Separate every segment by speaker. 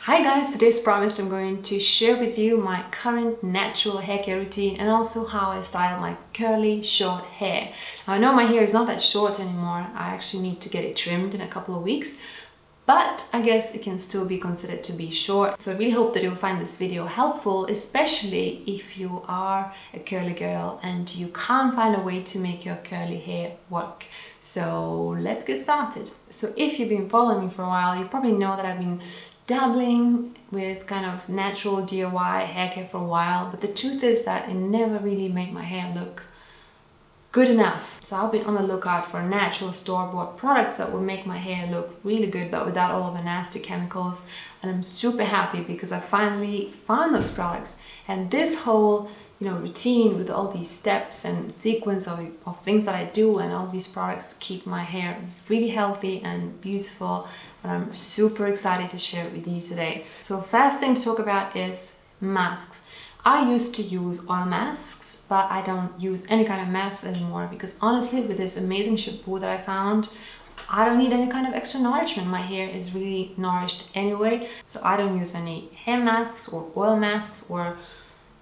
Speaker 1: Hi guys, today's promised I'm going to share with you my current natural hair care routine and also how I style my curly short hair. Now, I know my hair is not that short anymore. I actually need to get it trimmed in a couple of weeks, but I guess it can still be considered to be short. So I really hope that you'll find this video helpful, especially if you are a curly girl and you can't find a way to make your curly hair work. So let's get started. So if you've been following me for a while, you probably know that I've been dabbling with kind of natural DIY hair care for a while, but the truth is that it never really made my hair look good enough. So I've been on the lookout for natural store-bought products that will make my hair look really good but without all of the nasty chemicals, and I'm super happy because I finally found those products. And this whole routine with all these steps and sequence of things that I do and all these products keep my hair really healthy and beautiful, and I'm super excited to share it with you today. So first thing to talk about is masks. I used to use oil masks, but I don't use any kind of masks anymore because honestly, with this amazing shampoo that I found, I don't need any kind of extra nourishment. My hair is really nourished anyway, so I don't use any hair masks or oil masks or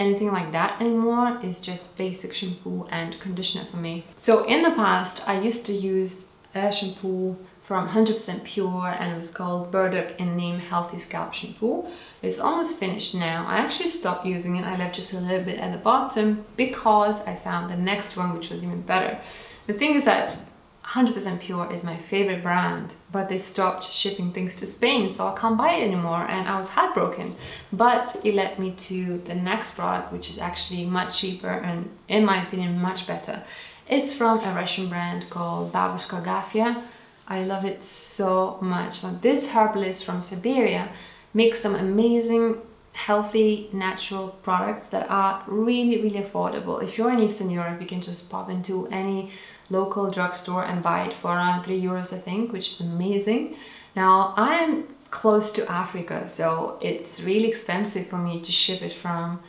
Speaker 1: anything like that anymore. It's just basic shampoo and conditioner for me. So in the past, I used to use a shampoo from 100% pure, and it was called Burdock and Neem Healthy Scalp Shampoo. It's almost finished now. I actually stopped using it. I left just a little bit at the bottom because I found the next one, which was even better. The thing is that 100% pure is my favorite brand, but they stopped shipping things to Spain, so I can't buy it anymore, and I was heartbroken. But it led me to the next product, which is actually much cheaper and, in my opinion, much better. It's from a Russian brand called Babushka Gafia. I love it so much. Now, this herbalist from Siberia makes some amazing, healthy, natural products that are really, really affordable. If you're in Eastern Europe, you can just pop into any local drugstore and buy it for around 3 euros, I think, which is amazing. Now, I'm close to Africa, so it's really expensive for me to ship it from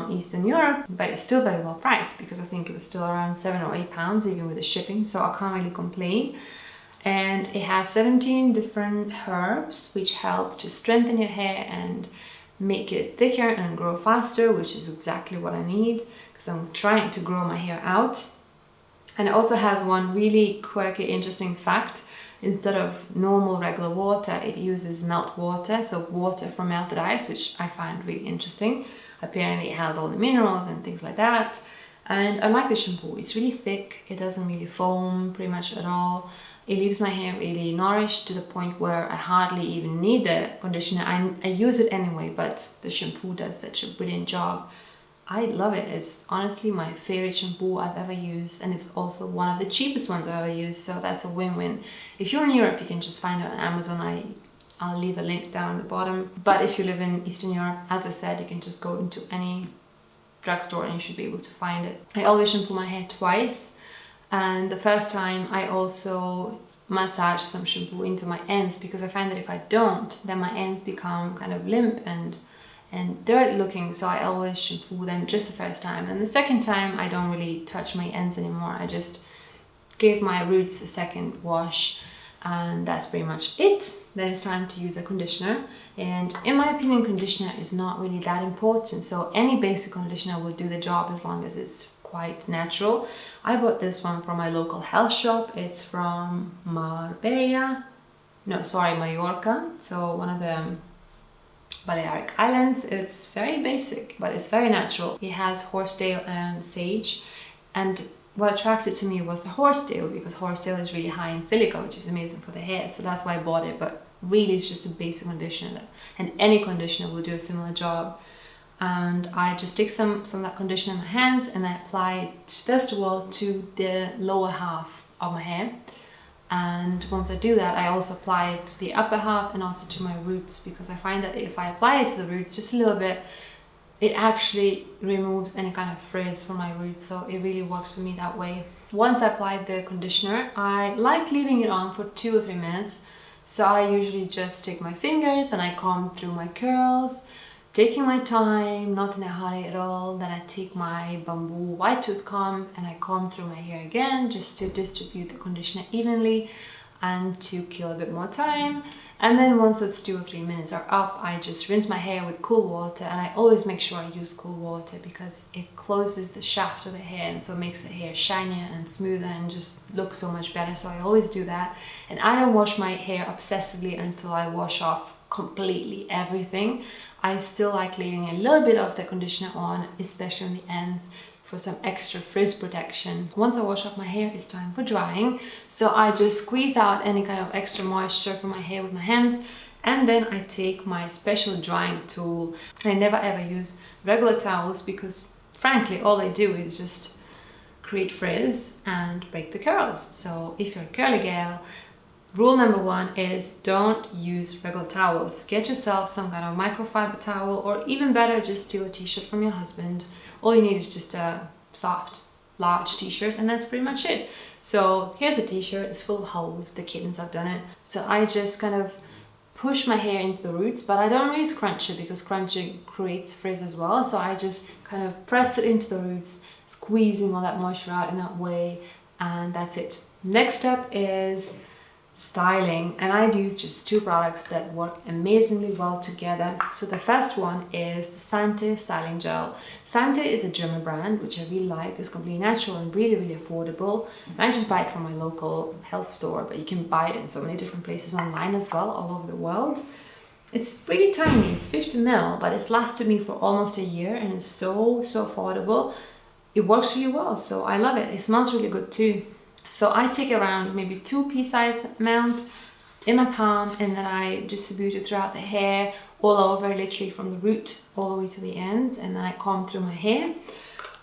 Speaker 1: Eastern Europe, but it's still very well priced because I think it was still around £7 or £8 even with the shipping, so I can't really complain. And it has 17 different herbs which help to strengthen your hair and make it thicker and grow faster, which is exactly what I need because I'm trying to grow my hair out. And it also has one really quirky, interesting fact. Instead of normal regular water, it uses melt water, so water from melted ice, which I find really interesting. Apparently it has all the minerals and things like that. And I like the shampoo. It's really thick. It doesn't really foam pretty much at all. It leaves my hair really nourished to the point where I hardly even need the conditioner. I use it anyway, but the shampoo does such a brilliant job. I love it. It's honestly my favorite shampoo I've ever used, and it's also one of the cheapest ones I've ever used, so that's a win-win. If you're in Europe, you can just find it on Amazon. I'll leave a link down at the bottom. But if you live in Eastern Europe, as I said, you can just go into any drugstore and you should be able to find it. I always shampoo my hair twice, and the first time I also massage some shampoo into my ends because I find that if I don't, then my ends become kind of limp and dirt looking, so I always shampoo them just the first time. And the second time I don't really touch my ends anymore. I just give my roots a second wash, and that's pretty much it. Then it's time to use a conditioner, and in my opinion, conditioner is not really that important, so any basic conditioner will do the job as long as it's quite natural. I bought this one from my local health shop. It's from Mallorca, so one of the Balearic Islands. It's very basic, but it's very natural. It has horsetail and sage, and what attracted to me was the horsetail because horsetail is really high in silica, which is amazing for the hair, so that's why I bought it. But really it's just a basic conditioner, and any conditioner will do a similar job. And I just take some of that conditioner in my hands and I apply it first of all to the lower half of my hair. And once I do that, I also apply it to the upper half and also to my roots, because I find that if I apply it to the roots just a little bit, it actually removes any kind of frizz from my roots, so it really works for me that way. Once I apply the conditioner, I like leaving it on for 2 or 3 minutes. So I usually just take my fingers and I comb through my curls, taking my time, not in a hurry at all. Then I take my bamboo white tooth comb and I comb through my hair again just to distribute the conditioner evenly and to kill a bit more time. And then once it's 2 or 3 minutes are up, I just rinse my hair with cool water, and I always make sure I use cool water because it closes the shaft of the hair and so it makes the hair shinier and smoother and just looks so much better. So I always do that. And I don't wash my hair obsessively until I wash off completely everything. I still like leaving a little bit of the conditioner on, especially on the ends, for some extra frizz protection. Once I wash off my hair, it's time for drying. So I just squeeze out any kind of extra moisture from my hair with my hands, and then I take my special drying tool. I never ever use regular towels because frankly all they do is just create frizz and break the curls. So if you're a curly girl, rule number 1 is don't use regular towels. Get yourself some kind of microfiber towel, or even better, just steal a t-shirt from your husband. All you need is just a soft, large t-shirt, and that's pretty much it. So here's a t-shirt, it's full of holes, the kittens have done it. So I just kind of push my hair into the roots, but I don't really scrunch it because crunching creates frizz as well. So I just kind of press it into the roots, squeezing all that moisture out in that way, and that's it. Next step is styling, and I'd use just 2 products that work amazingly well together. So the first one is the Sante styling gel. Sante is a German brand which I really like. It's completely natural and really affordable, and I just buy it from my local health store, but you can buy it in so many different places online as well, all over the world. It's really tiny, it's 50 ml, but it's lasted me for almost a year and it's so affordable. It works really well, so I love it. It smells really good too. So I take around maybe 2 pea-sized amount in my palm, and then I distribute it throughout the hair, all over, literally from the root all the way to the ends, and then I comb through my hair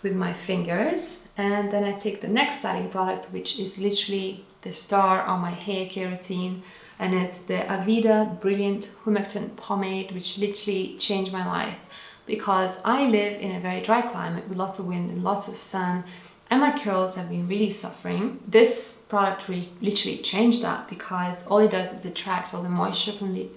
Speaker 1: with my fingers. And then I take the next styling product, which is literally the star on my hair care routine, and it's the Vita Brilliant Humectant Pomade, which literally changed my life because I live in a very dry climate with lots of wind and lots of sun, and my curls have been really suffering. This product really literally changed that because all it does is attract all the moisture from the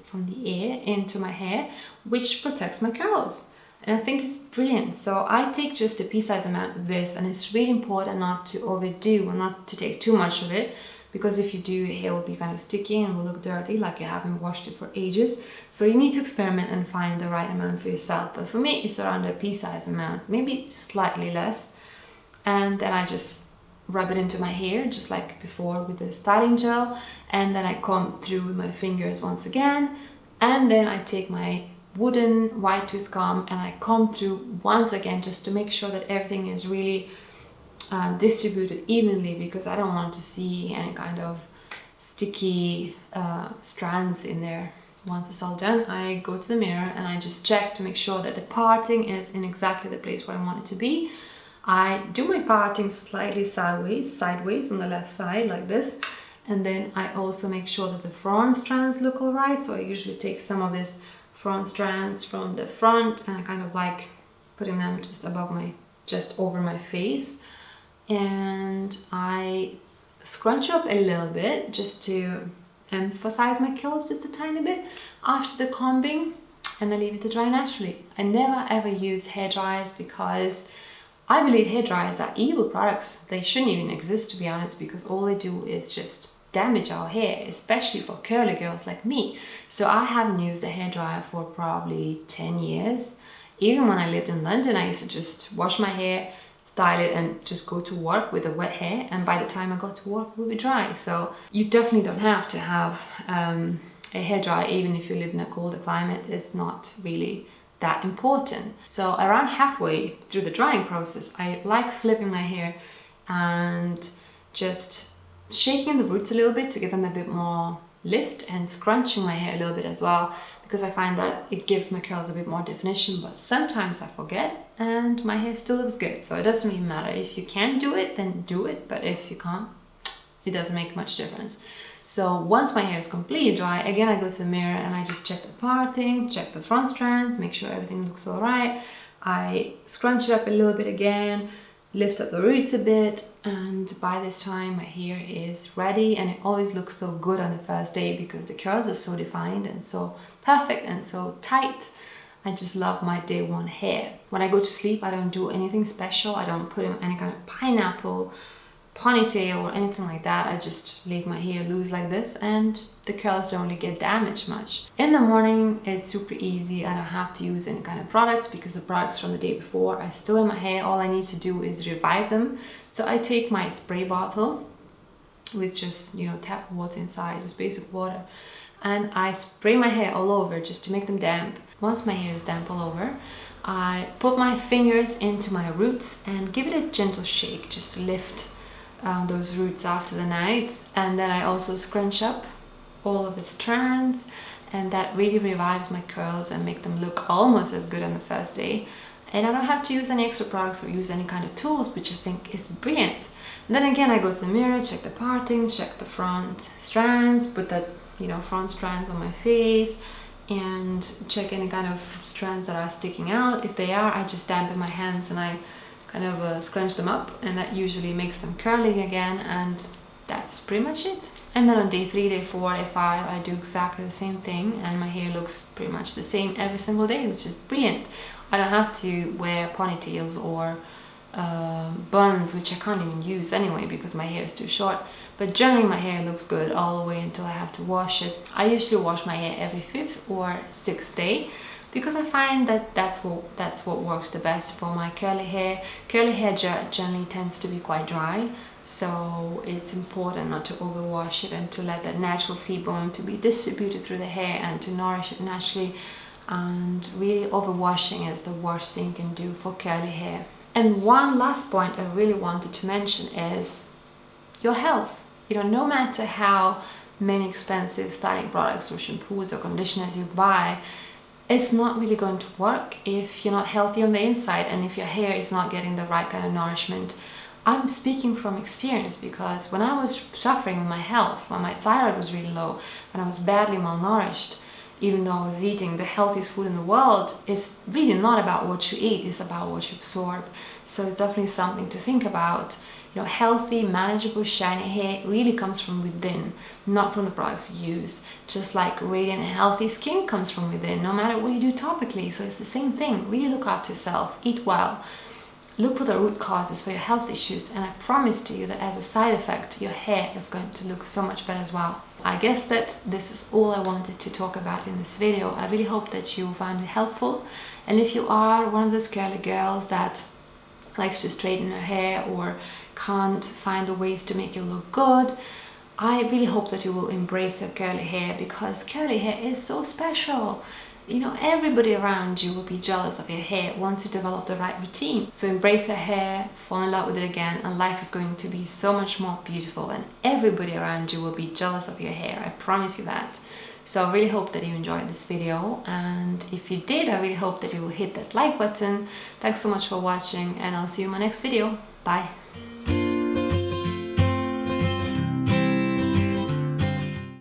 Speaker 1: air into my hair, which protects my curls. And I think it's brilliant. So I take just a pea-sized amount of this, and it's really important not to overdo or not to take too much of it, because if you do, your hair will be kind of sticky and will look dirty, like you haven't washed it for ages. So you need to experiment and find the right amount for yourself. But for me, it's around a pea-sized amount, maybe slightly less. And then I just rub it into my hair just like before with the styling gel, and then I comb through with my fingers once again, and then I take my wooden wide tooth comb and I comb through once again just to make sure that everything is really distributed evenly, because I don't want to see any kind of sticky strands in there. Once it's all done, I go to the mirror and I just check to make sure that the parting is in exactly the place where I want it to be. I do my parting slightly sideways on the left side like this, and then I also make sure that the front strands look all right. So I usually take some of this front strands from the front and I kind of like putting them just over my face, and I scrunch up a little bit just to emphasize my curls just a tiny bit after the combing, and I leave it to dry naturally. I never ever use hair dryers because I believe hair dryers are evil products. They shouldn't even exist, to be honest, because all they do is just damage our hair, especially for curly girls like me. So I haven't used a hair dryer for probably 10 years. Even when I lived in London, I used to just wash my hair, style it, and just go to work with a wet hair, and by the time I got to work, it would be dry. So you definitely don't have to have a hair dryer, even if you live in a colder climate. It's not really that important. So around halfway through the drying process, I like flipping my hair and just shaking the roots a little bit to give them a bit more lift, and scrunching my hair a little bit as well, because I find that it gives my curls a bit more definition. But sometimes I forget and my hair still looks good, so it doesn't really matter. If you can do it, then do it, but if you can't, it doesn't make much difference. So once my hair is completely dry, again I go to the mirror and I just check the parting, check the front strands, make sure everything looks all right. I scrunch it up a little bit again, lift up the roots a bit, and by this time my hair is ready. And it always looks so good on the first day because the curls are so defined and so perfect and so tight. I just love my day one hair. When I go to sleep, I don't do anything special. I don't put in any kind of pineapple ponytail or anything like that. I just leave my hair loose like this and the curls don't really get damaged much. In the morning, it's super easy. I don't have to use any kind of products because the products from the day before are still in my hair. All I need to do is revive them. So I take my spray bottle with just, you know, tap water inside, just basic water, and I spray my hair all over just to make them damp. Once my hair is damp all over, I put my fingers into my roots and give it a gentle shake just to lift those roots after the night. And then I also scrunch up all of the strands, and that really revives my curls and make them look almost as good on the first day. And I don't have to use any extra products or use any kind of tools, which I think is brilliant. And then again, I go to the mirror, check the parting, check the front strands, put that, you know, front strands on my face, and check any kind of strands that are sticking out. If they are, I just dampen my hands and I kind of scrunch them up, and that usually makes them curly again, and that's pretty much it. And then on day 3, day 4, day 5, I do exactly the same thing, and my hair looks pretty much the same every single day, which is brilliant. I don't have to wear ponytails or buns, which I can't even use anyway because my hair is too short. But generally my hair looks good all the way until I have to wash it. I usually wash my hair every 5th or 6th day because I find that that's what works the best for my curly hair. Curly hair generally tends to be quite dry, so it's important not to overwash it and to let that natural sebum to be distributed through the hair and to nourish it naturally. And really overwashing is the worst thing you can do for curly hair. And one last point I really wanted to mention is your health. You know, no matter how many expensive styling products or shampoos or conditioners you buy, it's not really going to work if you're not healthy on the inside and if your hair is not getting the right kind of nourishment. I'm speaking from experience because when I was suffering with my health, when my thyroid was really low, when I was badly malnourished, even though I was eating the healthiest food in the world, it's really not about what you eat, it's about what you absorb. So it's definitely something to think about. You know, healthy, manageable, shiny hair really comes from within, not from the products you use. Just like radiant and healthy skin comes from within, no matter what you do topically. So it's the same thing. Really look after yourself, eat well, look for the root causes for your health issues, and I promise to you that as a side effect, your hair is going to look so much better as well. I guess that this is all I wanted to talk about in this video. I really hope that you found it helpful. And if you are one of those curly girls that likes to straighten her hair or can't find the ways to make it look good, I really hope that you will embrace your curly hair, because curly hair is so special. You know, everybody around you will be jealous of your hair once you develop the right routine. So embrace your hair, fall in love with it again, and life is going to be so much more beautiful, and everybody around you will be jealous of your hair. I promise you that. So I really hope that you enjoyed this video, and if you did, I really hope that you will hit that like button. Thanks so much for watching, and I'll see you in my next video. Bye!